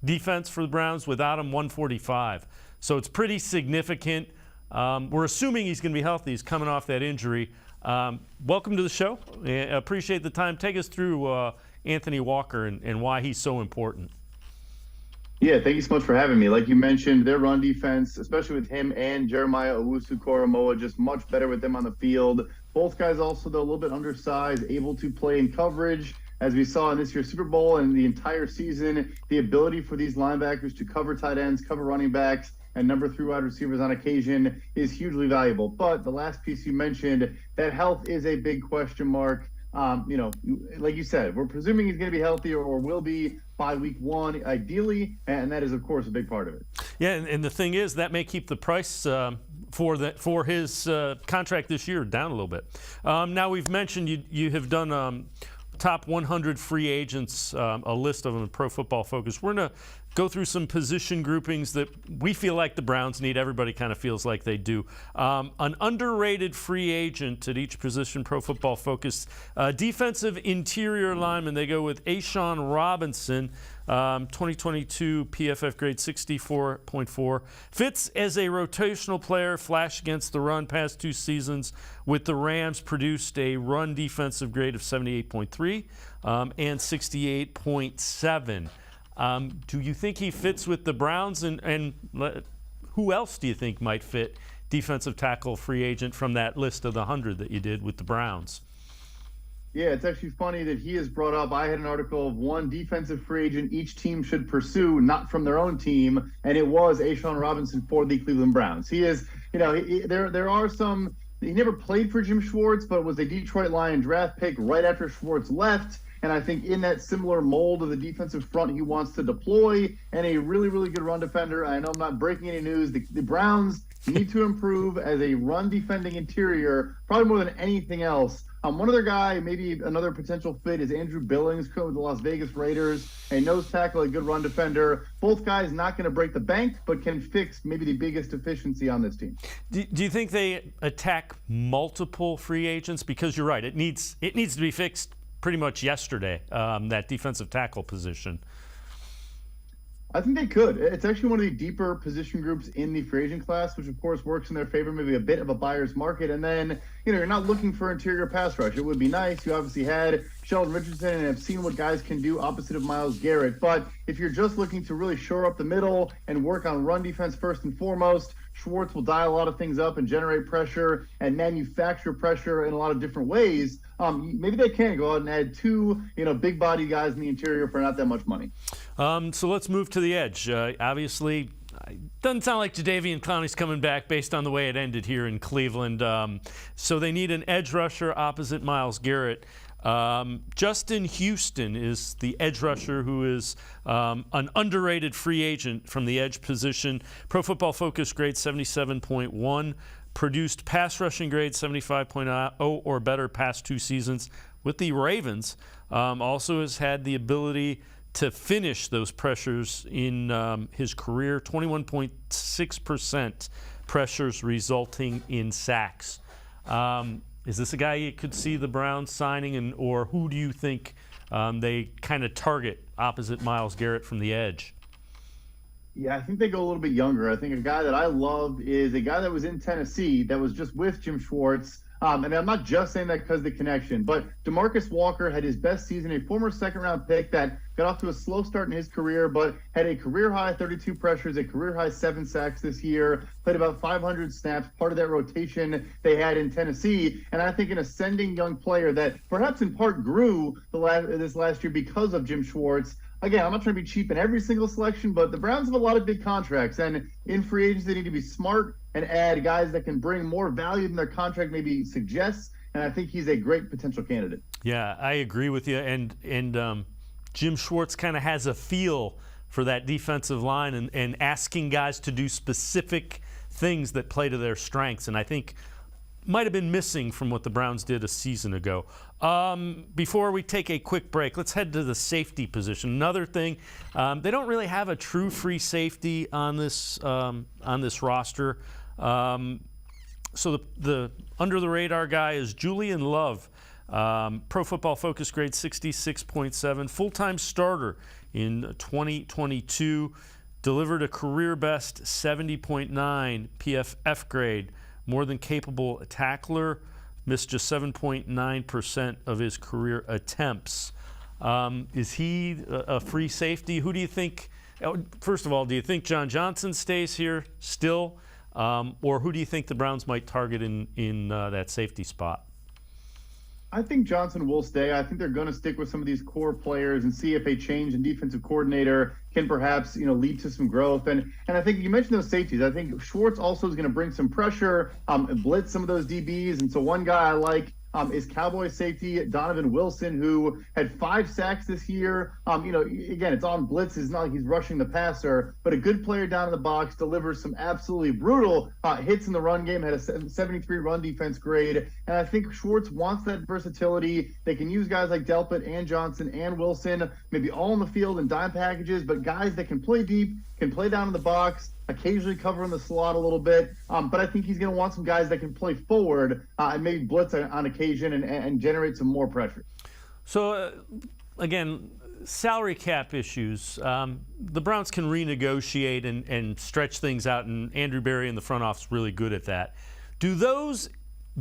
defense for the Browns. Without him, 145. So it's pretty significant. We're assuming he's going to be healthy. He's coming off that injury. Welcome to the show. Appreciate the time. Take us through Anthony Walker and why he's so important. Yeah, thank you so much for having me. Like you mentioned, their run defense, especially with him and Jeremiah Owusu-Koramoah, just much better with them on the field. Both guys also, though, a little bit undersized, able to play in coverage. As we saw in this year's Super Bowl and the entire season, the ability for these linebackers to cover tight ends, cover running backs, and number 3 wide receivers on occasion is hugely valuable. But the last piece you mentioned, that health is a big question mark. Like you said, we're presuming he's going to be healthy or will be by week 1, ideally, and that is, of course, a big part of it. Yeah, and the thing is, that may keep the price for his contract this year down a little bit. Now, we've mentioned you have done top 100 free agents, a list of them in Pro Football Focus. We're going to go through some position groupings that we feel like the Browns need. Everybody kind of feels like they do. An underrated free agent at each position, Pro Football Focus. Defensive interior lineman, they go with Deshaun Robinson, 2022 PFF grade 64.4. Fits as a rotational player, flashed against the run past 2 seasons with the Rams, produced a run defensive grade of 78.3 and 68.7. Do you think he fits with the Browns, and who else do you think might fit defensive tackle free agent from that list of the 100 that you did with the Browns? Yeah, it's actually funny that he is brought up. I had an article of one defensive free agent each team should pursue, not from their own team, and it was Deshaun Robinson for the Cleveland Browns. He is, there are some. He never played for Jim Schwartz, but was a Detroit Lion draft pick right after Schwartz left. And I think in that similar mold of the defensive front he wants to deploy, and a really, really good run defender. I know I'm not breaking any news. The Browns need to improve as a run defending interior, probably more than anything else. One other guy, maybe another potential fit, is Andrew Billings, coach of the Las Vegas Raiders, a nose tackle, a good run defender. Both guys not going to break the bank, but can fix maybe the biggest deficiency on this team. Do you think they attack multiple free agents? Because you're right, it needs to be fixed pretty much yesterday, that defensive tackle position. I think they could. It's actually one of the deeper position groups in the free agent class, which of course works in their favor, maybe a bit of a buyer's market. And then, you're not looking for interior pass rush. It would be nice. You obviously had Sheldon Richardson and have seen what guys can do opposite of Myles Garrett. But if you're just looking to really shore up the middle and work on run defense first and foremost, Schwartz will dial a lot of things up and generate pressure and manufacture pressure in a lot of different ways. Maybe they can go out and add 2, big body guys in the interior for not that much money. So let's move to the edge. Obviously, it doesn't sound like Jadeveon Clowney's coming back based on the way it ended here in Cleveland. So they need an edge rusher opposite Myles Garrett. Justin Houston is the edge rusher who is an underrated free agent from the edge position. Pro Football Focus grade 77.1. Produced pass rushing grade 75.0 or better past 2 seasons with the Ravens. Also has had the ability to finish those pressures in his career, 21.6% pressures resulting in sacks. Is this a guy you could see the Browns signing, or who do you think they kind of target opposite Myles Garrett from the edge? Yeah, I think they go a little bit younger. I think a guy that I love is a guy that was in Tennessee that was just with Jim Schwartz. And I'm not just saying that because of the connection, but DeMarcus Walker had his best season, a former second-round pick that got off to a slow start in his career, but had a career-high 32 pressures, a career-high 7 sacks this year, played about 500 snaps, part of that rotation they had in Tennessee. And I think an ascending young player that perhaps in part grew this last year because of Jim Schwartz. Again, I'm not trying to be cheap in every single selection, but the Browns have a lot of big contracts, and in free agents they need to be smart and add guys that can bring more value than their contract maybe suggests, and I think he's a great potential candidate. Yeah, I agree with you, and Jim Schwartz kind of has a feel for that defensive line and asking guys to do specific things that play to their strengths, and I think might have been missing from what the Browns did a season ago. Before we take a quick break, let's head to the safety position. Another thing, they don't really have a true free safety on this roster. So the under the radar guy is Julian Love, Pro Football Focus grade 66.7, full-time starter in 2022, delivered a career best 70.9 PFF grade. More than capable tackler, missed just 7.9% of his career attempts. Is he a free safety? Who do you think? First of all, do you think John Johnson stays here still, or who do you think the Browns might target in that safety spot? I think Johnson will stay. I think they're going to stick with some of these core players and see if a change in defensive coordinator can perhaps, lead to some growth. And I think you mentioned those safeties. I think Schwartz also is going to bring some pressure, and blitz some of those DBs. And so one guy I like is Cowboy safety Donovan Wilson, who had 5 sacks this year. Again, it's on blitz. It's not like he's rushing the passer, but a good player down in the box, delivers some absolutely brutal hits in the run game, had a 73 run defense grade. And I think Schwartz wants that versatility. They can use guys like Delpit and Johnson and Wilson, maybe all in the field in dime packages, but guys that can play deep, can play down in the box, occasionally cover in the slot a little bit. But I think he's going to want some guys that can play forward and maybe blitz on occasion and generate some more pressure. So, again, salary cap issues. The Browns can renegotiate and stretch things out, and Andrew Berry in the front office is really good at that. Do those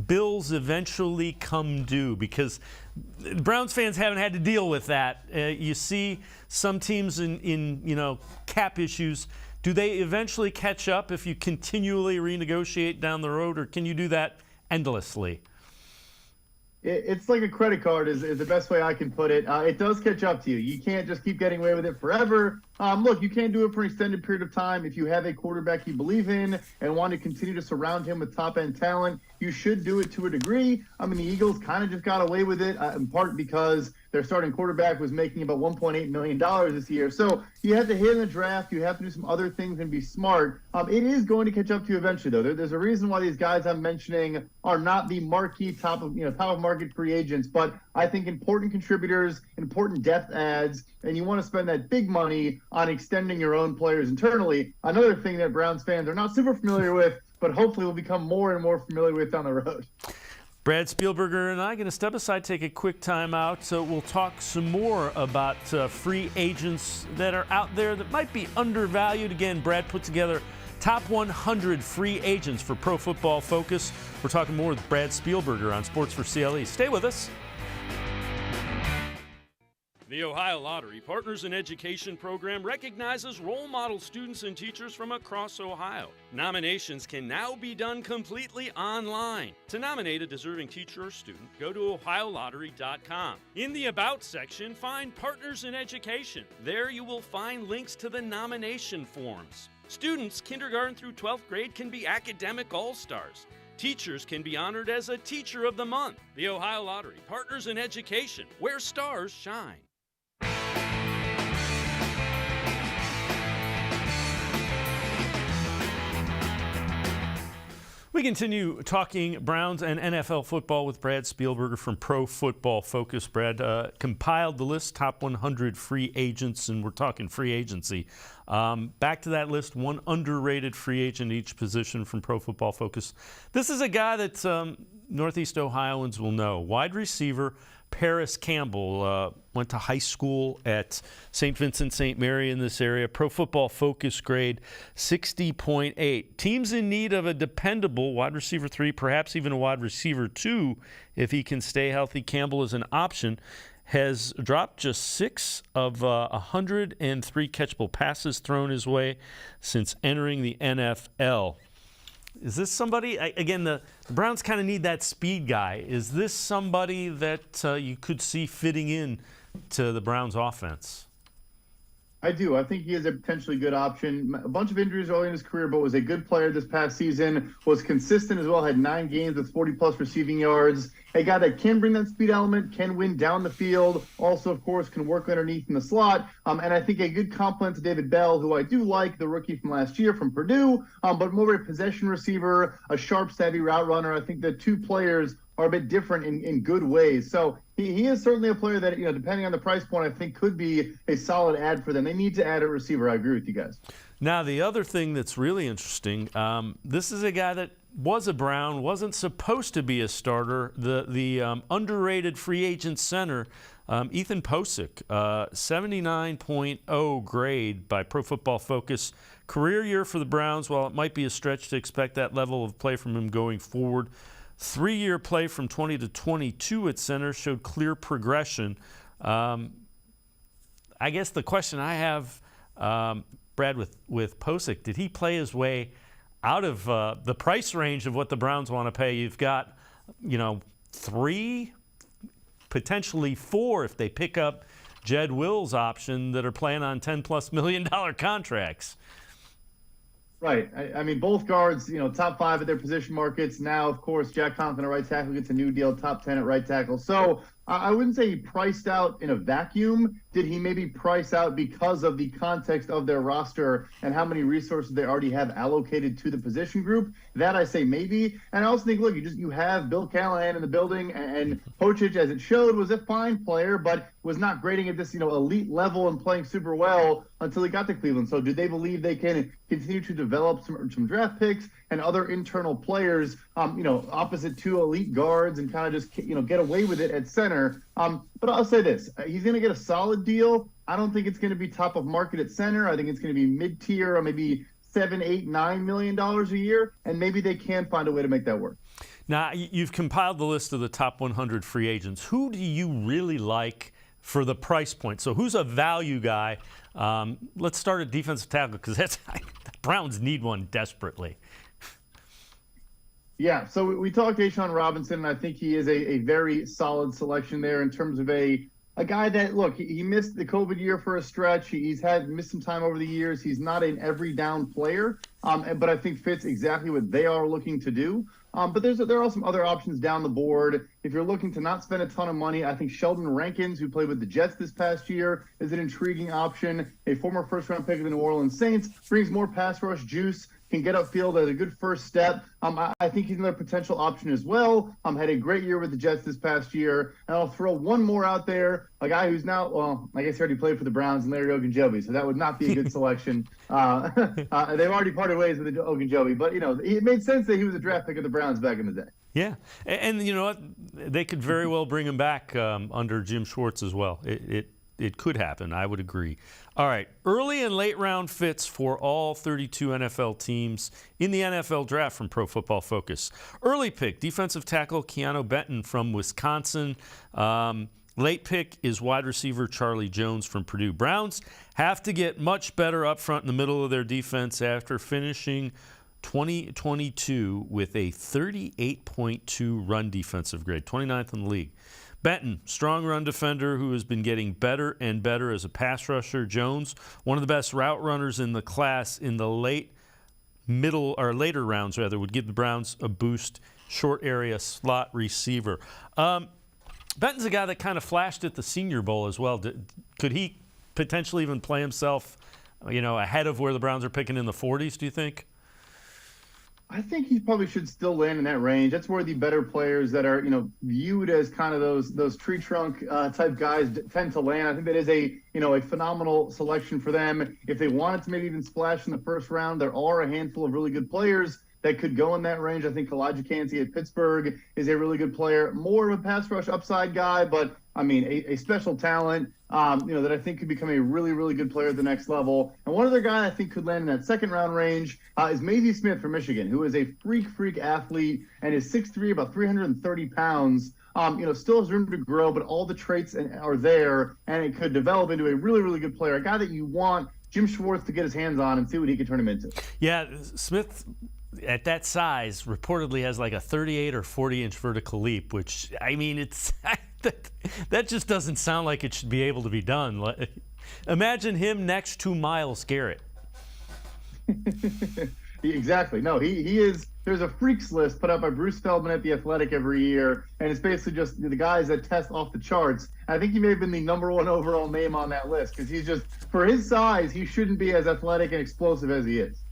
bills eventually come due? Because Browns fans haven't had to deal with that. You see some teams in cap issues. Do they eventually catch up if you continually renegotiate down the road, or can you do that endlessly? It's like a credit card is the best way I can put it. It does catch up to you. You can't just keep getting away with it forever. Look, you can't do it for an extended period of time. If you have a quarterback you believe in and want to continue to surround him with top-end talent, you should do it to a degree. I mean, the Eagles kind of just got away with it, in part because their starting quarterback was making about $1.8 million this year. So you have to hit in the draft. You have to do some other things and be smart. It is going to catch up to you eventually, though. There's a reason why these guys I'm mentioning are not the marquee top of market free agents, but I think important contributors, important depth adds, and you want to spend that big money on extending your own players internally. Another thing that Browns fans are not super familiar with, but hopefully will become more and more familiar with down the road. Brad Spielberger and I are going to step aside, take a quick time out. So we'll talk some more about free agents that are out there that might be undervalued. Again, Brad put together top 100 free agents for Pro Football Focus. We're talking more with Brad Spielberger on Sports4CLE. Stay with us. The Ohio Lottery Partners in Education program recognizes role model students and teachers from across Ohio. Nominations can now be done completely online. To nominate a deserving teacher or student, go to ohiolottery.com. In the About section, find Partners in Education. There you will find links to the nomination forms. Students, kindergarten through 12th grade, can be academic all-stars. Teachers can be honored as a Teacher of the Month. The Ohio Lottery Partners in Education, where stars shine. We continue talking Browns and NFL football with Brad Spielberger from Pro Football Focus. Brad compiled the list, top 100 free agents, and we're talking free agency. Back to that list, one underrated free agent each position from Pro Football Focus. This is a guy that Northeast Ohioans will know. Wide receiver Paris Campbell went to high school at St. Vincent St. Mary in this area. Pro Football Focus grade 60.8. Teams in need of a dependable wide receiver 3, perhaps even a wide receiver 2, if he can stay healthy. Campbell is an option. Has dropped just 6 of 103 catchable passes thrown his way since entering the NFL. Is this somebody, again, the Browns kind of need that speed guy. Is this somebody that you could see fitting in to the Browns offense? I do. I think he is a potentially good option. A bunch of injuries early in his career, but was a good player this past season. Was consistent as well. Had 9 games with 40-plus receiving yards. A guy that can bring that speed element, can win down the field. Also, of course, can work underneath in the slot. And I think a good complement to David Bell, who I do like, the rookie from last year from Purdue, but more of a possession receiver, a sharp, savvy route runner. I think the two players are a bit different in good ways. So he is certainly a player that, depending on the price point, I think could be a solid add for them. They need to add a receiver. I agree with you guys. Now, the other thing that's really interesting, this is a guy that was a Brown, wasn't supposed to be a starter. The underrated free agent center, Ethan Pocic, 79.0 grade by Pro Football Focus. Career year for the Browns. While it might be a stretch to expect that level of play from him going forward, 3-year play from 20 to 22 at center showed clear progression. I guess the question I have, Brad, with Pocic, did he play his way out of the price range of what the Browns want to pay? You've got, 3, potentially 4 if they pick up Jed Will's option that are playing on $10+ million contracts. Right. I mean, both guards, top 5 at their position markets. Now, of course, Jack Conklin at right tackle gets a new deal, top 10 at right tackle. So I wouldn't say he priced out in a vacuum. Did he maybe price out because of the context of their roster and how many resources they already have allocated to the position group? That I say maybe. And I also think, look, you have Bill Callahan in the building, and Pocic, as it showed, was a fine player, but was not grading at this, elite level and playing super well until he got to Cleveland. So do they believe they can continue to develop some draft picks and other internal players, opposite 2 elite guards and kind of just, get away with it at center? But I'll say this, he's going to get a solid deal. I don't think it's going to be top of market at center. I think it's going to be mid-tier, or maybe $7, $8, $9 million a year, and maybe they can find a way to make that work. Now, you've compiled the list of the top 100 free agents. Who do you really like for the price point? So who's a value guy? Let's start at defensive tackle, because the Browns need one desperately. Yeah, so we talked Deshaun Robinson, and I think he is a very solid selection there in terms of a guy that, look, he missed the COVID year for a stretch. He's missed some time over the years. He's not an every down player, but I think fits exactly what they are looking to do. But there are some other options down the board. If you're looking to not spend a ton of money, I think Sheldon Rankins, who played with the Jets this past year, is an intriguing option. A former first-round pick of the New Orleans Saints, brings more pass rush juice, can get upfield as a good first step. I think he's another potential option as well. Had a great year with the Jets this past year. And I'll throw one more out there, a guy who's now, well, I guess he already played for the Browns, and Larry Ogunjobi, so that would not be a good selection. They've already parted ways with Ogunjobi, but, it made sense that he was a draft pick of the Browns back in the day. Yeah, and you know what? They could very well bring him back under Jim Schwartz as well. It could happen. I would agree. All right, early and late round fits for all 32 NFL teams in the NFL draft from Pro Football Focus. Early pick, defensive tackle Keanu Benton from Wisconsin. Late pick is wide receiver Charlie Jones from Purdue. Browns have to get much better up front in the middle of their defense after finishing 2022 with a 38.2 run defensive grade, 29th in the league. Benton, strong run defender who has been getting better and better as a pass rusher. Jones, one of the best route runners in the class in the later rounds, would give the Browns a boost. Short area slot receiver. Benton's a guy that kind of flashed at the Senior Bowl as well. Could he potentially even play himself, ahead of where the Browns are picking in the 40s, do you think? I think he probably should still land in that range. That's where the better players that are, viewed as kind of those tree trunk type guys tend to land. I think that is a phenomenal selection for them. If they wanted to maybe even splash in the first round, there are a handful of really good players that could go in that range. I think Elijah Cansey at Pittsburgh is a really good player, more of a pass rush upside guy, but a special talent, that I think could become a really, really good player at the next level. And one other guy I think could land in that second round range is Maisie Smith from Michigan, who is a freak athlete and is 6'3", about 330 pounds. Still has room to grow, but all the traits are there, and it could develop into a really, really good player, a guy that you want Jim Schwartz to get his hands on and see what he can turn him into. Yeah, Smith at that size reportedly has like a 38 or 40-inch vertical leap, which, it's that just doesn't sound like it should be able to be done. Imagine him next to Myles Garrett. Exactly. No, he is. There's a freaks list put out by Bruce Feldman at The Athletic every year, and it's basically just the guys that test off the charts. I think he may have been the #1 overall name on that list because he's just, for his size, he shouldn't be as athletic and explosive as he is.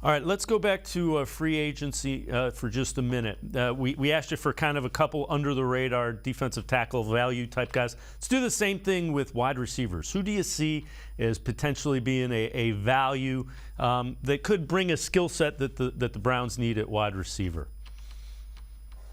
All right, let's go back to free agency for just a minute. We asked you for kind of a couple under-the-radar defensive tackle value type guys. Let's do the same thing with wide receivers. Who do you see as potentially being a value that could bring a skill set that the Browns need at wide receiver?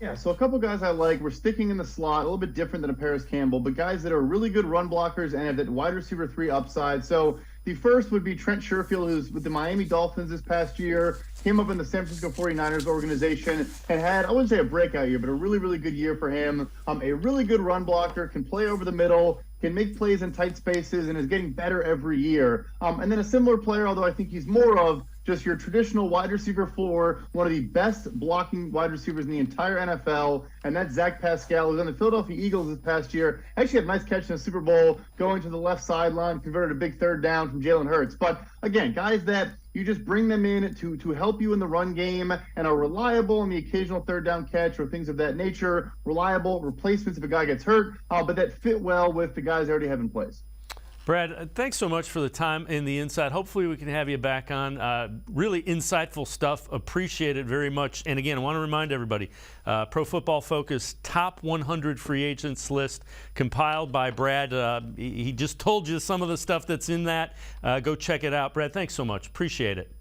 Yeah, so a couple guys I like. We're sticking in the slot, a little bit different than a Paris Campbell, but guys that are really good run blockers and have that wide receiver 3 upside. So the first would be Trent Sherfield, who's with the Miami Dolphins this past year, came up in the San Francisco 49ers organization and had, I wouldn't say a breakout year, but a really, really good year for him. A really good run blocker, can play over the middle, can make plays in tight spaces, and is getting better every year. And then a similar player, although I think he's more of just your traditional wide receiver 4, one of the best blocking wide receivers in the entire NFL, and that's Zach Pascal, who's on the Philadelphia Eagles this past year. Actually had a nice catch in the Super Bowl, going to the left sideline, converted a big third down from Jalen Hurts. But again, guys that, You just bring them in to help you in the run game and are reliable in the occasional third down catch or things of that nature, reliable replacements if a guy gets hurt, but that fit well with the guys they already have in place. Brad, thanks so much for the time and the insight. Hopefully we can have you back on. Really insightful stuff. Appreciate it very much. And again, I want to remind everybody, Pro Football Focus top 100 free agents list compiled by Brad. He just told you some of the stuff that's in that. Go check it out. Brad, thanks so much. Appreciate it.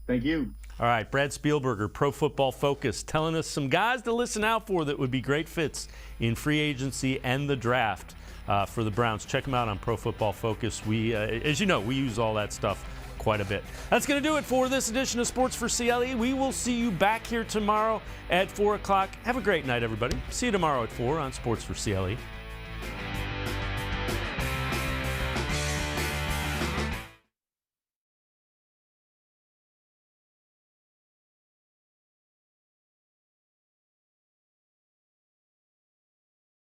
Thank you. All right, Brad Spielberger, Pro Football Focus, telling us some guys to listen out for that would be great fits in free agency and the draft. For the Browns. Check them out on Pro Football Focus. We, as you know, we use all that stuff quite a bit. That's going to do it for this edition of Sports for CLE. We will see you back here tomorrow at 4 o'clock. Have a great night, everybody. See you tomorrow at 4 on Sports for CLE.